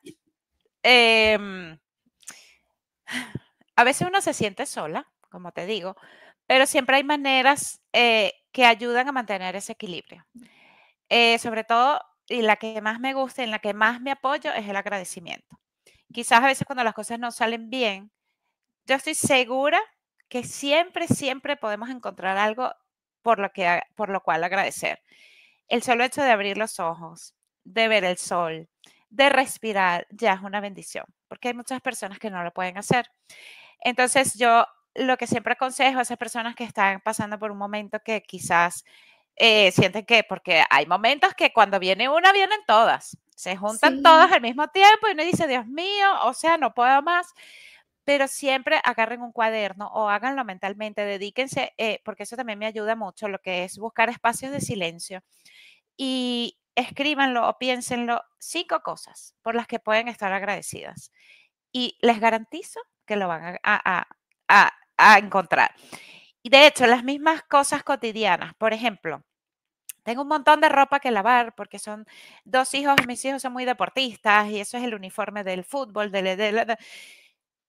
S2: em, a veces uno se siente sola, como te digo, pero siempre hay maneras que ayudan a mantener ese equilibrio. Sobre todo, y la que más me gusta, en la que más me apoyo, es el agradecimiento. Quizás a veces cuando las cosas no salen bien, yo estoy segura que siempre, siempre podemos encontrar algo por lo cual agradecer. El solo hecho de abrir los ojos, de ver el sol, de respirar, ya es una bendición, porque hay muchas personas que no lo pueden hacer. Entonces, yo lo que siempre aconsejo a esas personas que están pasando por un momento que quizás sienten que, porque hay momentos que cuando viene una, vienen todas, se juntan todas
S1: Sí.
S2: al mismo tiempo y uno dice, Dios mío, o sea, no puedo más, pero siempre agarren un cuaderno o háganlo mentalmente, dedíquense, porque eso también me ayuda mucho, lo que es buscar espacios de silencio y escríbanlo o piénsenlo 5 cosas por las que pueden estar agradecidas. Y les garantizo que lo van a encontrar. Y de hecho, las mismas cosas cotidianas, por ejemplo, tengo un montón de ropa que lavar porque son 2 hijos, mis hijos son muy deportistas y eso es el uniforme del fútbol,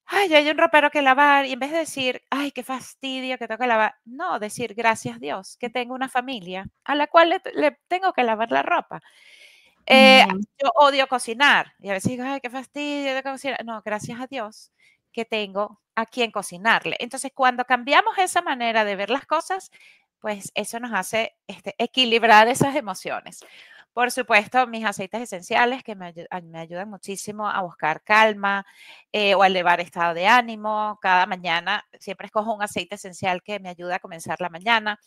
S2: ay, hay un ropero que lavar y en vez de decir, ay, qué fastidio que tengo que lavar, no, decir gracias Dios que tengo una familia a la cual le tengo que lavar la ropa. Eh,
S1: Amén.
S2: yo odio cocinar y a veces digo, ay, qué fastidio de cocinar. No, gracias a Dios que tengo a quien cocinarle. Entonces, cuando cambiamos esa manera de ver las cosas, pues eso nos hace equilibrar esas emociones. Por supuesto, mis aceites esenciales que me ayudan muchísimo a buscar calma o a elevar estado de ánimo. Cada mañana siempre escojo un aceite esencial que me ayuda a comenzar la mañana.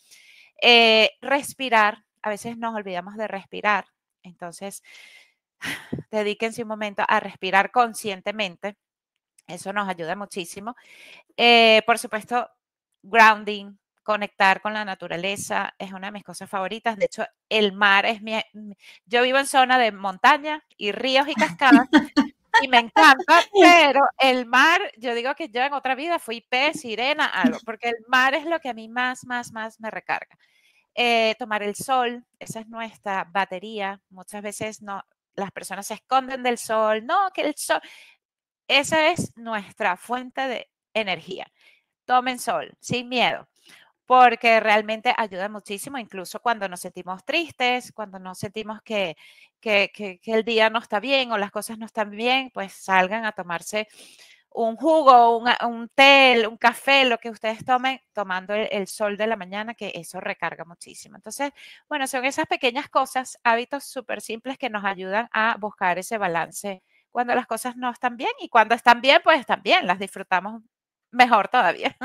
S2: Respirar, a veces nos olvidamos de respirar. Entonces, dedíquense un momento a respirar conscientemente. Eso nos ayuda muchísimo. Por supuesto, grounding, conectar con la naturaleza es una de mis cosas favoritas. De hecho, el mar es yo vivo en zona de montaña y ríos y cascadas y me encanta, pero el mar, yo digo que yo en otra vida fui pez, sirena, algo, porque el mar es lo que a mí más, más, más me recarga. Tomar el sol, esa es nuestra batería. Muchas veces no, las personas se esconden del sol, no, que el sol, esa es nuestra fuente de energía. Tomen sol, sin miedo, porque realmente ayuda muchísimo, incluso cuando nos sentimos tristes, cuando nos sentimos que el día no está bien o las cosas no están bien, pues salgan a tomarse un jugo, un té, un café, lo que ustedes tomen, tomando el sol de la mañana, que eso recarga muchísimo. Entonces, bueno, son esas pequeñas cosas, hábitos súper simples que nos ayudan a buscar ese balance cuando las cosas no están bien y cuando están bien, pues están bien, las disfrutamos mejor todavía.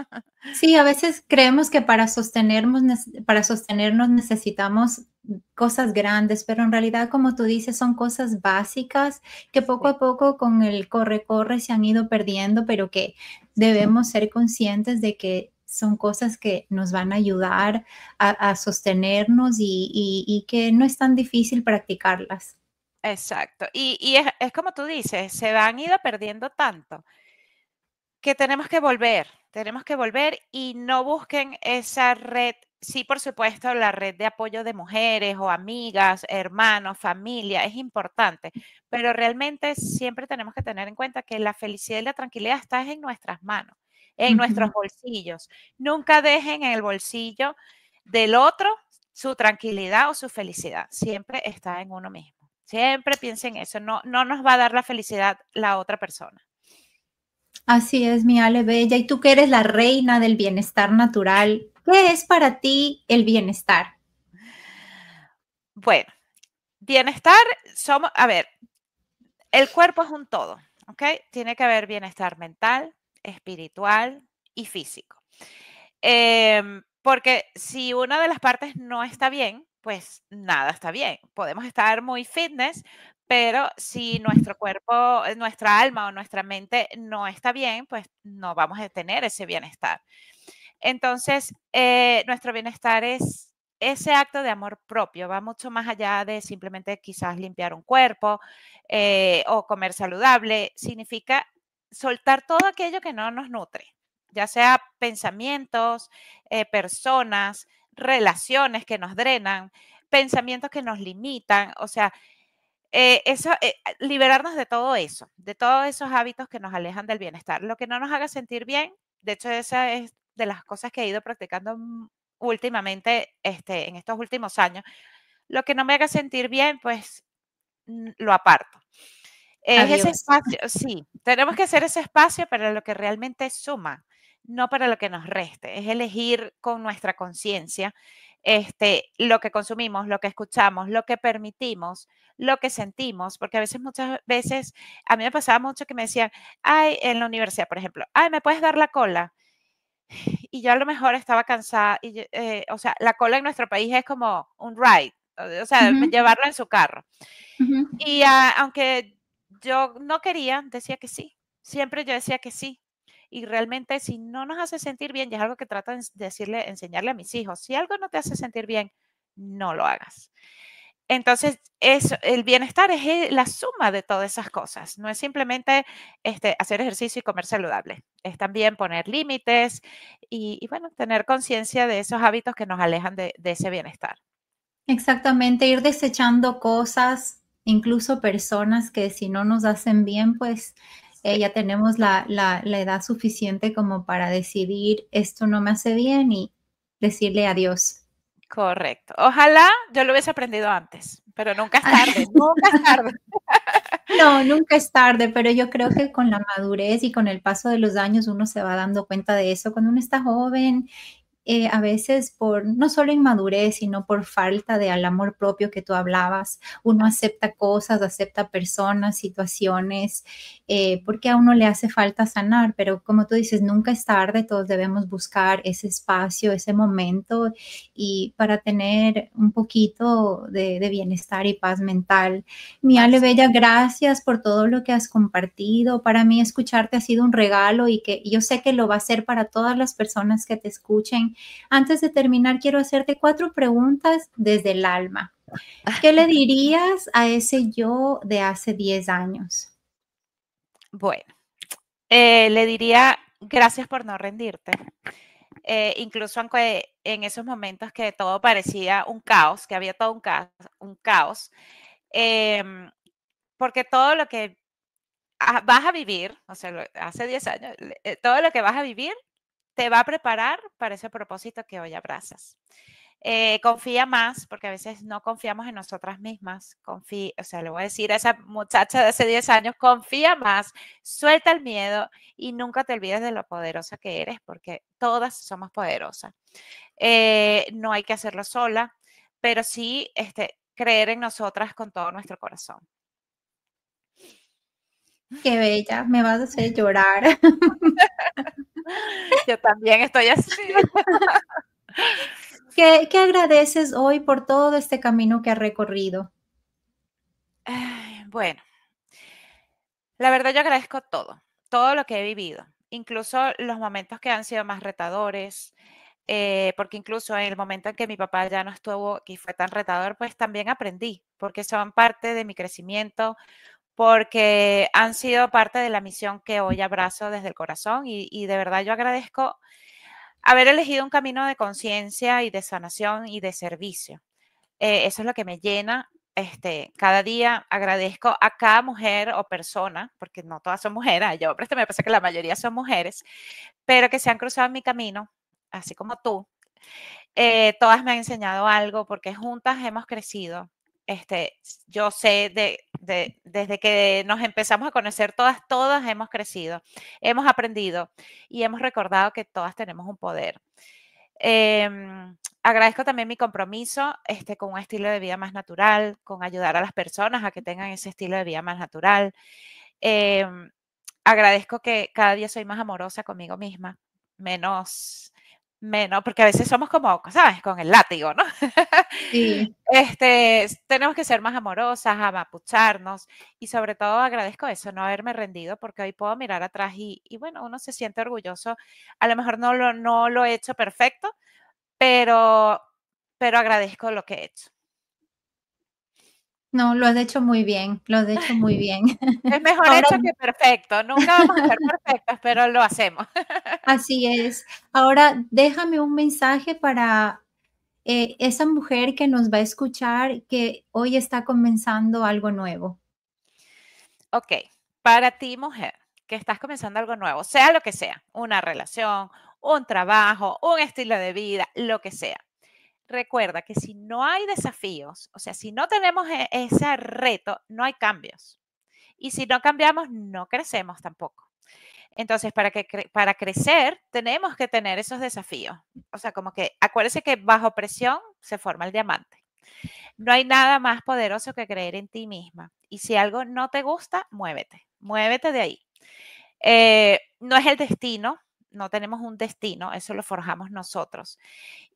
S1: Sí, a veces creemos que para sostenernos necesitamos cosas grandes, pero en realidad, como tú dices, son cosas básicas que poco
S2: Sí,
S1: a poco con el corre-corre se han ido perdiendo, pero que debemos ser conscientes de que son cosas que nos van a ayudar a sostenernos y que no es tan difícil practicarlas.
S2: exacto. Y es como tú dices, se han ido perdiendo tanto que tenemos que volver. tenemos que volver y no busquen esa red. Sí, por supuesto, la red de apoyo de mujeres o amigas, hermanos, familia es importante, pero realmente siempre tenemos que tener en cuenta que la felicidad y la tranquilidad está en nuestras manos, en nuestros
S1: Ujú.
S2: bolsillos. Nunca dejen en el bolsillo del otro su tranquilidad o su felicidad. Siempre está en uno mismo. Siempre piensen eso. No, no nos va a dar la felicidad la otra persona.
S1: Así es, mi Ale Bella. Y tú que eres la reina del bienestar natural, ¿qué es para ti el bienestar?
S2: Bueno, bienestar, a ver, el cuerpo es un todo, ¿ok? Tiene que haber bienestar mental, espiritual y físico. Porque si una de las partes no está bien, pues nada está bien. Podemos estar muy fitness, pero si nuestro cuerpo, nuestra alma o nuestra mente no está bien, pues no vamos a tener ese bienestar. Entonces, nuestro bienestar es ese acto de amor propio, va mucho más allá de simplemente quizás limpiar un cuerpo o comer saludable. Significa soltar todo aquello que no nos nutre, ya sea pensamientos, personas, relaciones que nos drenan, pensamientos que nos limitan, o sea, liberarnos de todo eso, de todos esos hábitos que nos alejan del bienestar. Lo que no nos haga sentir bien, de hecho, esa es de las cosas que he ido practicando últimamente, en estos últimos años. Lo que no me haga sentir bien, pues lo aparto. Es ese
S1: Adiós.
S2: espacio, sí, tenemos que hacer ese espacio para lo que realmente suma, no para lo que nos reste. Es elegir con nuestra conciencia lo que consumimos, lo que escuchamos, lo que permitimos, lo que sentimos, porque a veces, muchas veces, a mí me pasaba mucho que me decían, ay, en la universidad, por ejemplo, ay, ¿me puedes dar la cola? Y yo a lo mejor estaba cansada, o sea, la cola en nuestro país es como un ride, o sea,
S1: Ujú,
S2: llevarlo en su carro.
S1: ujú.
S2: Y aunque yo no quería, decía que sí. Siempre yo decía que sí. Y realmente si no nos hace sentir bien, y es algo que trato de decirle, enseñarle a mis hijos, si algo no te hace sentir bien, no lo hagas. Entonces, el bienestar es la suma de todas esas cosas. No es simplemente hacer ejercicio y comer saludable. Es también poner límites y bueno, tener conciencia de esos hábitos que nos alejan de ese bienestar.
S1: Exactamente, ir desechando cosas, incluso personas que si no nos hacen bien, pues
S2: Sí.
S1: ya tenemos la edad suficiente como para decidir esto no me hace bien y decirle adiós.
S2: Correcto. Ojalá yo lo hubiese aprendido antes, pero nunca es tarde, nunca es tarde.
S1: No, nunca es tarde, pero yo creo que con la madurez y con el paso de los años uno se va dando cuenta de eso. Cuando uno está joven, a veces por no solo inmadurez, sino por falta de al amor propio que tú hablabas, uno
S2: Así,
S1: acepta cosas, acepta personas, situaciones, porque a uno le hace falta sanar, pero como tú dices, nunca es tarde, todos debemos buscar ese espacio, ese momento y para tener un poquito de bienestar y paz mental. Mi Ale
S2: así
S1: Bella,
S2: es.
S1: gracias por todo lo que has compartido. Para mí escucharte ha sido un regalo y que yo sé que lo va a ser para todas las personas que te escuchen. Antes de terminar, quiero hacerte 4 preguntas desde el alma. ¿Qué le dirías a ese yo de hace 10 años?
S2: Bueno, le diría gracias por no rendirte. Incluso aunque en esos momentos que todo parecía un caos, que había todo un caos, em, porque todo lo que vas a vivir, o sea, hace 10 años, todo lo que vas a vivir te va a preparar para ese propósito que hoy abrazas. Confía más, porque a veces no confiamos en nosotras mismas. O sea, le voy a decir a esa muchacha de hace 10 años, confía más, suelta el miedo y nunca te olvides de lo poderosa que eres, porque todas somos poderosas. No hay que hacerlo sola, pero sí creer en nosotras con todo nuestro corazón.
S1: Qué bella, me vas a hacer llorar.
S2: Yo también estoy así.
S1: ¿Qué agradeces hoy por todo este camino que has recorrido?
S2: Ay, bueno, la verdad yo agradezco todo, todo lo que he vivido, incluso los momentos que han sido más retadores, porque incluso en el momento en que mi papá ya no estuvo y fue tan retador, pues también aprendí, porque son parte de mi crecimiento, porque han sido parte de la misión que hoy abrazo desde el corazón y de verdad yo agradezco haber elegido un camino de conciencia y de sanación y de servicio. Eso es lo que me llena. Cada día agradezco a cada mujer o persona, porque no todas son mujeres, hay hombres, me parece que la mayoría son mujeres, pero que se han cruzado en mi camino, así como tú. Todas me han enseñado algo porque juntas hemos crecido. Yo sé desde que nos empezamos a conocer todas hemos crecido, hemos aprendido y hemos recordado que todas tenemos un poder. Agradezco también mi compromiso con un estilo de vida más natural, con ayudar a las personas a que tengan ese estilo de vida más natural. Em, Agradezco que cada día soy más amorosa conmigo misma, menos, porque a veces somos como, ¿sabes? Con el látigo, ¿no?
S1: Sí.
S2: Tenemos que ser más amorosas, amapucharnos y sobre todo agradezco eso, no haberme rendido porque hoy puedo mirar atrás y bueno, uno se siente orgulloso. A lo mejor no lo he hecho perfecto, pero, pero agradezco lo que he hecho.
S1: No, lo has hecho muy bien, lo has hecho muy bien.
S2: Es mejor
S1: Ahora
S2: hecho que perfecto. Nunca vamos a ser perfectos, pero lo hacemos.
S1: así es. Ahora déjame un mensaje para, esa mujer que nos va a escuchar, que hoy está comenzando algo nuevo.
S2: Ok, para ti, mujer, que estás comenzando algo nuevo, sea lo que sea, una relación, un trabajo, un estilo de vida, lo que sea. Recuerda que si no hay desafíos, o sea, si no tenemos ese reto, no hay cambios. Y si no cambiamos, no crecemos tampoco. Entonces, para crecer, tenemos que tener esos desafíos. O sea, como que acuérdese que bajo presión se forma el diamante. No hay nada más poderoso que creer en ti misma. Y si algo no te gusta, muévete, muévete de ahí. No es el destino, no tenemos un destino, eso lo forjamos nosotros.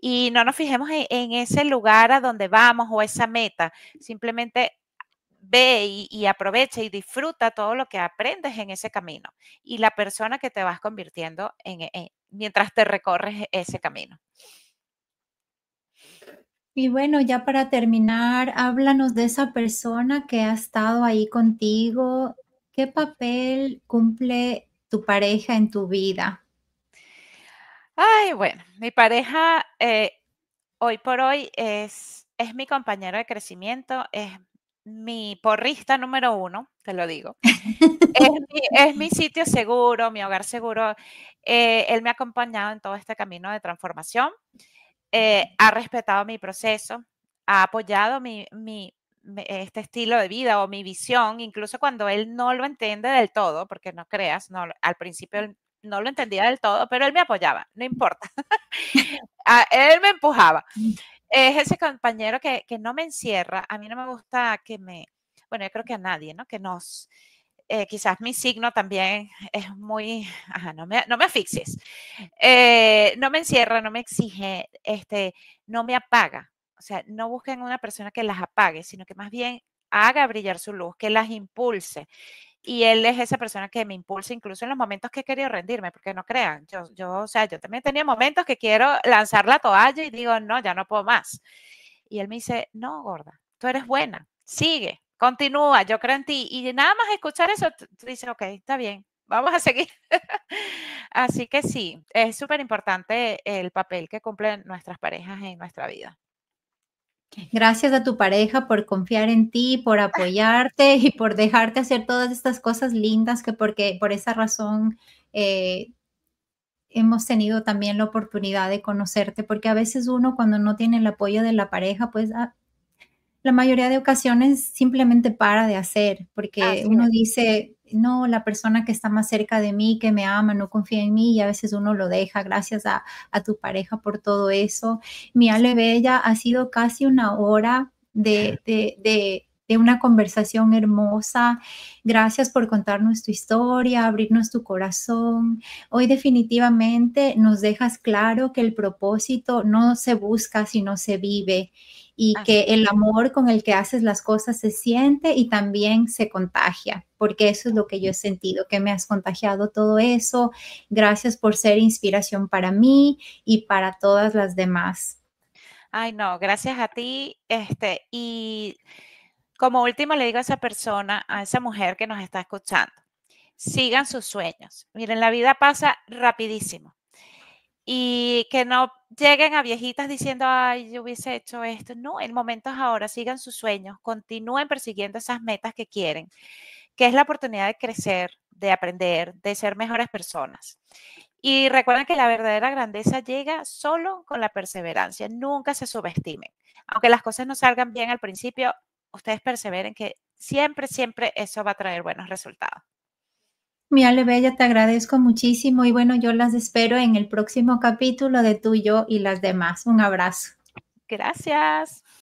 S2: Y no nos fijemos en ese lugar a donde vamos o esa meta, simplemente ve y aprovecha y disfruta todo lo que aprendes en ese camino y la persona que te vas convirtiendo mientras te recorres ese camino.
S1: Y bueno, ya para terminar, háblanos de esa persona que ha estado ahí contigo. ¿Qué papel cumple tu pareja en tu vida?
S2: Ay, bueno, mi pareja hoy por hoy es mi compañero de crecimiento, es mi porrista número uno, te lo digo. Es mi sitio seguro, mi hogar seguro. Él me ha acompañado en todo este camino de transformación, ha respetado mi proceso, ha apoyado este estilo de vida o mi visión, incluso cuando él no lo entiende del todo, porque no creas, no, al principio él no lo entendía del todo, pero él me apoyaba, no importa. Él me empujaba. Es ese compañero que no me encierra. A mí no me gusta bueno, yo creo que a nadie, ¿no? Quizás mi signo también es muy, ajá, no me asfixies. No me encierra, no me exige, no me apaga. O sea, no busquen una persona que las apague, sino que más bien haga brillar su luz, que las impulse. Y él es esa persona que me impulsa incluso en los momentos que he querido rendirme, porque no crean, o sea, yo también tenía momentos que quiero lanzar la toalla y digo, no, ya no puedo más. Y él me dice, no, gorda, tú eres buena, sigue, continúa, yo creo en ti. Y nada más escuchar eso, tú dices, ok, está bien, vamos a seguir. Así que sí, es súper importante el papel que cumplen nuestras parejas en nuestra vida.
S1: Gracias a tu pareja por confiar en ti, por apoyarte y por dejarte hacer todas estas cosas lindas que porque por esa razón, eh, hemos tenido también la oportunidad de conocerte, porque a veces uno cuando no tiene el apoyo de la pareja, pues, la mayoría de ocasiones simplemente para de hacer, porque
S2: Así
S1: uno
S2: es.
S1: dice: "No, la persona que está más cerca de mí, que me ama, no confía en mí", y a veces uno lo deja. Gracias a tu pareja por todo eso. Mi Ale Bella, ha sido casi una hora de una conversación hermosa. Gracias por contarnos tu historia, abrirnos tu corazón. Hoy definitivamente nos dejas claro que el propósito no se busca, sino se vive y
S2: Así
S1: que
S2: es.
S1: el amor con el que haces las cosas se siente y también se contagia, porque eso es lo que yo he sentido, que me has contagiado todo eso. Gracias por ser inspiración para mí y para todas las demás.
S2: Ay, no, gracias a ti. Y Como último, le digo a esa persona, a esa mujer que nos está escuchando, sigan sus sueños. Miren, la vida pasa rapidísimo y que no lleguen a viejitas diciendo, ay, yo hubiese hecho esto. No, el momento es ahora, sigan sus sueños, continúen persiguiendo esas metas que quieren, que es la oportunidad de crecer, de aprender, de ser mejores personas. Y recuerden que la verdadera grandeza llega solo con la perseverancia, nunca se subestimen. Aunque las cosas no salgan bien al principio, ustedes perseveren que siempre, siempre eso va a traer buenos resultados.
S1: Mi Ale Bella, te agradezco muchísimo y bueno, yo las espero en el próximo capítulo de Tú, Yo y las demás. Un abrazo.
S2: Gracias.